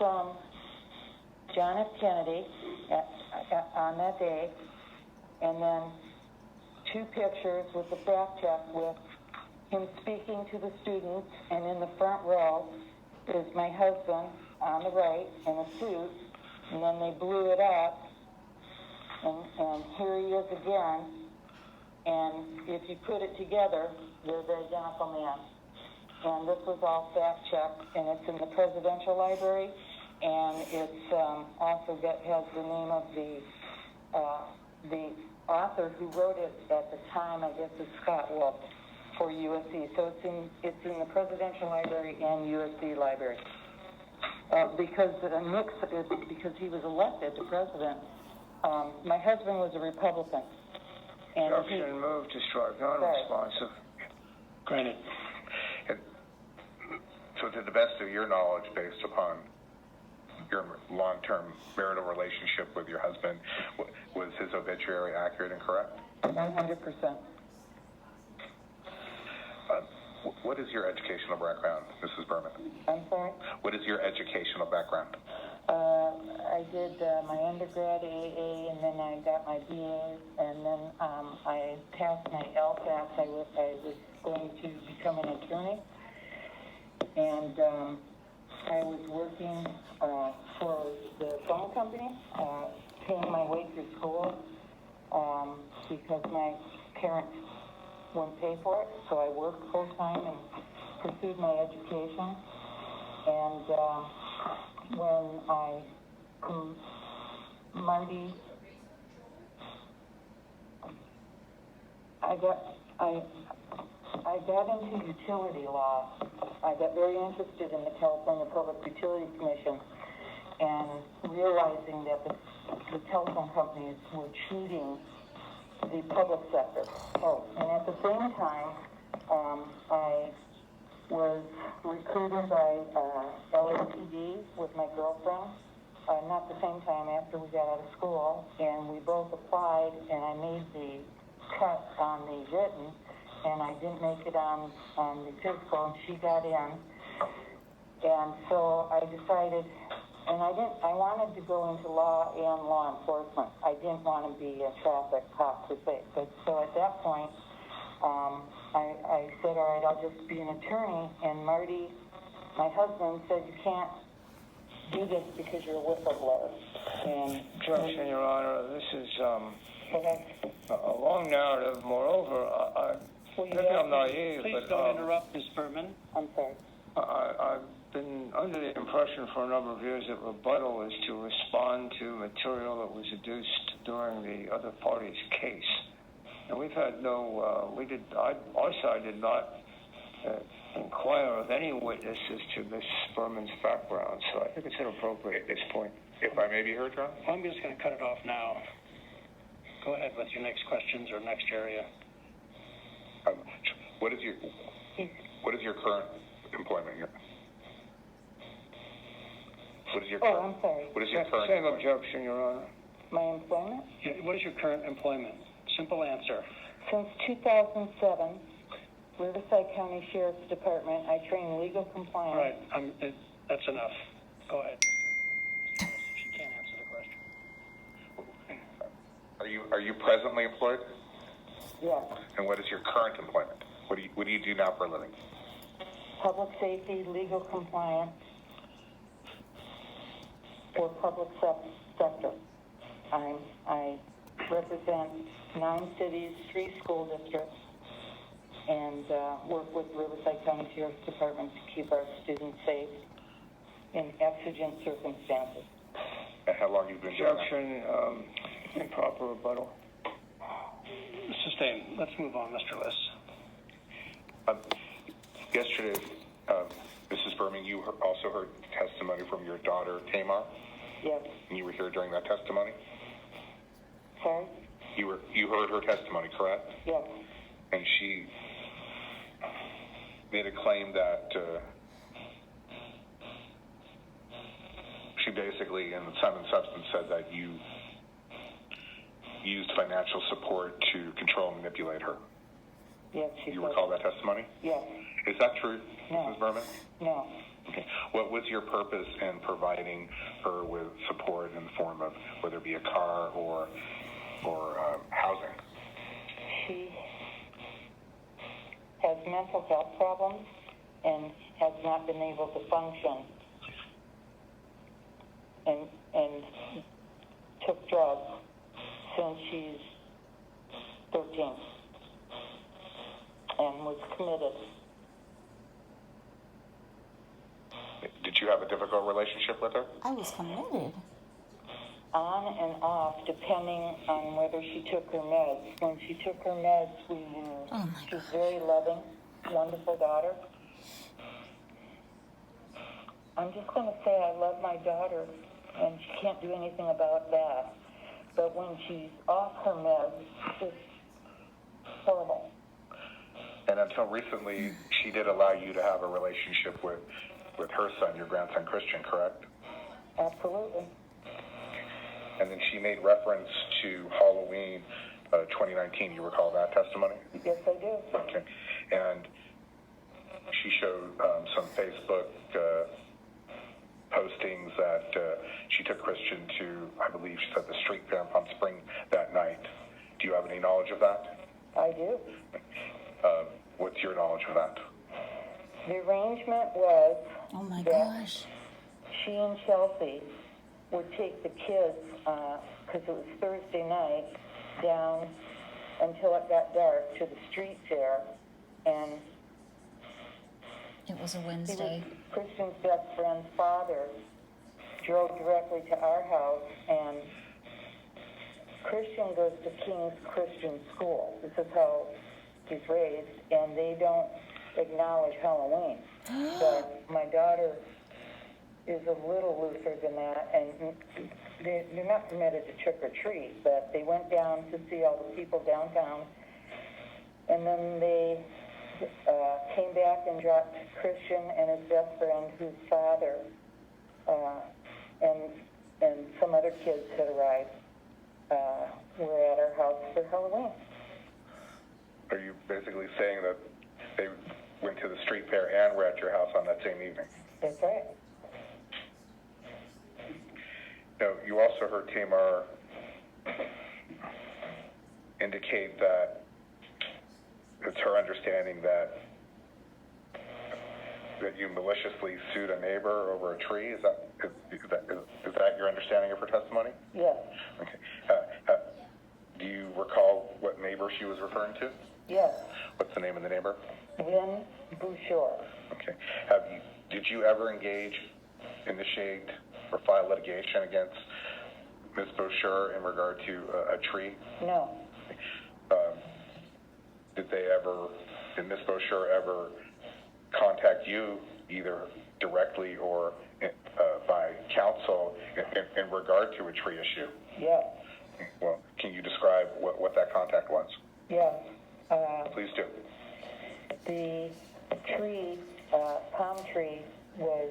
from John F. Kennedy on that day, and then 2 pictures with the fact check with him speaking to the students, and in the front row is my husband on the right in a suit, and then they blew it up, and here he is again, and if you put it together, they're the identical man. And this was all fact checked, and it's in the Presidential Library, and it's also has the name of the author who wrote it at the time. I guess it's Scott Wolf for USC. So it's in the Presidential Library and USC Library. Because he was elected to president. My husband was a Republican. And Objection moved to strike, non-responsive. Granted. So to the best of your knowledge, based upon your long-term marital relationship with your husband, was his obituary accurate and correct? 100%. What is your educational background, Mrs. Berman? I'm sorry? What is your educational background? I did my undergrad AA, and then I got my BA, and then I passed my LSAT. I was going to become an attorney, and I was working for the phone company, paying my way through school because my parents wouldn't pay for it, so I worked full-time and pursued my education. And when Marty, I got into utility law. I got very interested in the California Public Utilities Commission, and realizing that the telephone companies were cheating the public sector. Oh, and at the same time, I was recruited by LAPD with my girlfriend, not the same time, after we got out of school, and we both applied, and I made the cut on the written, and I didn't make it on the physical, and she got in. And so I decided, and I wanted to go into law and law enforcement. I didn't want to be a traffic cop per se. But so at that point, I said, all right, I'll just be an attorney. And Marty, my husband, said, you can't do this because you're a whistleblower. And Objection, Your Honor. This is a long narrative. Moreover, maybe I'm naive, Please but don't interrupt, Ms. Berman. I'm sorry. I've been under the impression for a number of years that rebuttal is to respond to material that was adduced during the other party's case. And we've had no, our side did not inquire of any witnesses to Ms. Berman's background, so I think it's inappropriate at this point. If I may be heard, John? I'm just going to cut it off now. Go ahead with your next questions or next area. What is your current employment here? What is your current? I'm sorry. What is your current? Same objection, Your Honor. My employment? Yeah, what is your current employment? Simple answer. Since 2007, Riverside County Sheriff's Department, I train legal compliance. All right, that's enough. Go ahead. She can't answer the question. Are you presently employed? Yes. And what is your current employment? What do you do now for a living? Public safety, legal compliance for public sector. I represent 9 cities, 3 school districts, and work with Riverside County Sheriff's Department to keep our students safe in exigent circumstances. And how long you've been doing that? Objection, improper rebuttal. Sustained. Let's move on, Mr. Liss. Yesterday, Mrs. Berman, you also heard testimony from your daughter, Tamar? Yes. And you were here during that testimony? Sorry? You heard her testimony, correct? Yes. And she made a claim that she basically, in sum and substance, said that you used financial support to control and manipulate her. Yes, she You said. recall that testimony? Yes. Is that true, No. Mrs. Berman? No. Okay. What was your purpose in providing her with support in the form of whether it be a car or housing? She has mental health problems and has not been able to function, and took drugs since she's 13 and was committed. Did you have a difficult relationship with her? I was committed. On and off, depending on whether she took her meds. When she took her meds, Oh my she was very loving, wonderful daughter. I'm just going to say I love my daughter, and she can't do anything about that. But when she's off her meds, it's horrible. And until recently, she did allow you to have a relationship with her son, your grandson Christian, correct? Absolutely. And then she made reference to Halloween 2019. You recall that testimony? Yes, I do. Okay. And she showed some Facebook postings that she took Christian to, I believe she said, the street fair in Palm Spring that night. Do you have any knowledge of that? I do. What's your knowledge of that? The arrangement was Oh my that gosh. she and Chelsea would take the kids, because it was Thursday night, down until it got dark to the street fair, and It was a he Wednesday. was Christian's best friend's father drove directly to our house, and Christian goes to King's Christian School. This is how he's raised, and they don't acknowledge Halloween. So my daughter is a little looser than that, and they're not permitted to trick or treat, but they went down to see all the people downtown, and then they came back and dropped Christian and his best friend, whose father and some other kids had arrived, were at our house for Halloween. Are you basically saying that they went to the street fair and were at your house on that same evening? That's right. Now, you also heard Tamar indicate that it's her understanding that you maliciously sued a neighbor over a tree. Is that your understanding of her testimony? Yes. Okay. Do you recall what neighbor she was referring to? Yes. What's the name of the neighbor? Lynn Bouchard. Okay. Did you ever initiate, or file litigation against Ms. Bouchard in regard to a tree? No. Did Ms. Bouchard ever contact you, either directly or by counsel, in regard to a tree issue? Yes. Well, can you describe what that contact was? Yes. Please do. The tree, palm tree, was,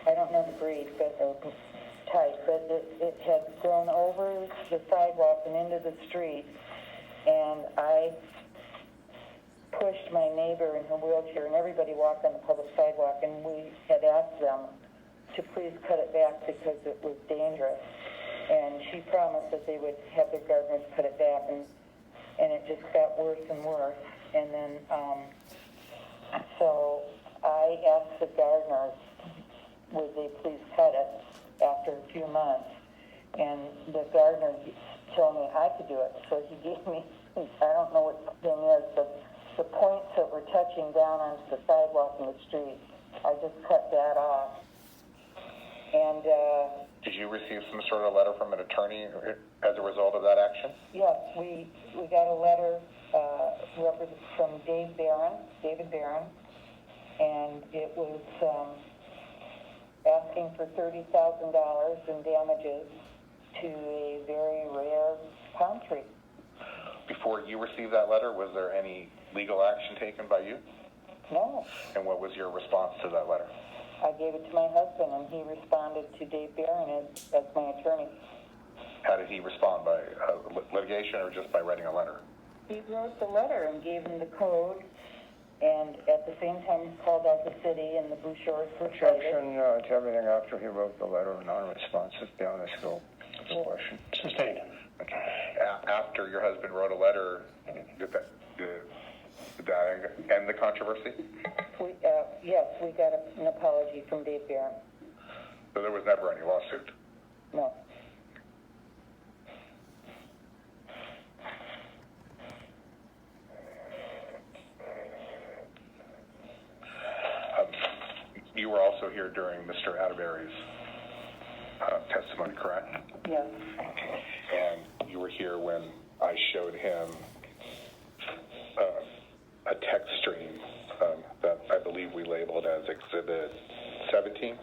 I don't know the breed, but type, but it had grown over the sidewalk and into the street, and I pushed my neighbor in her wheelchair, and everybody walked on the public sidewalk, and we had asked them to please cut it back because it was dangerous. And she promised that they would have their gardeners cut it back, and it just got worse and worse. And then, so I asked the gardeners, would they please cut it after a few months? And the gardener told me I could do it. So he gave me, I don't know what the thing is, but the points that were touching down onto the sidewalk in the street, I just cut that off. And, Did you receive some sort of letter from an attorney as a result of that action? yes, we got a letter from David Barron, and it was asking for $30,000 in damages to a very rare palm tree. Before you received that letter, was there any legal action taken by you? No, And what was your response to that letter? I gave it to my husband, and he responded to Dave Barron as my attorney. How did he respond, by litigation or just by writing a letter? He wrote the letter and gave him the code and at the same time called out the city and the Bouchers for Objection to everything after he wrote the letter, non-responsive, beyond the scope of the question. Sustained. After your husband wrote a letter, did that end the controversy? Yes, we got an apology from Dave Barron. So there was never any lawsuit? No. You were also here during Mr. Atterbury's testimony, correct? Yes. And you were here when I showed him a text stream that I believe we labeled as Exhibit 17?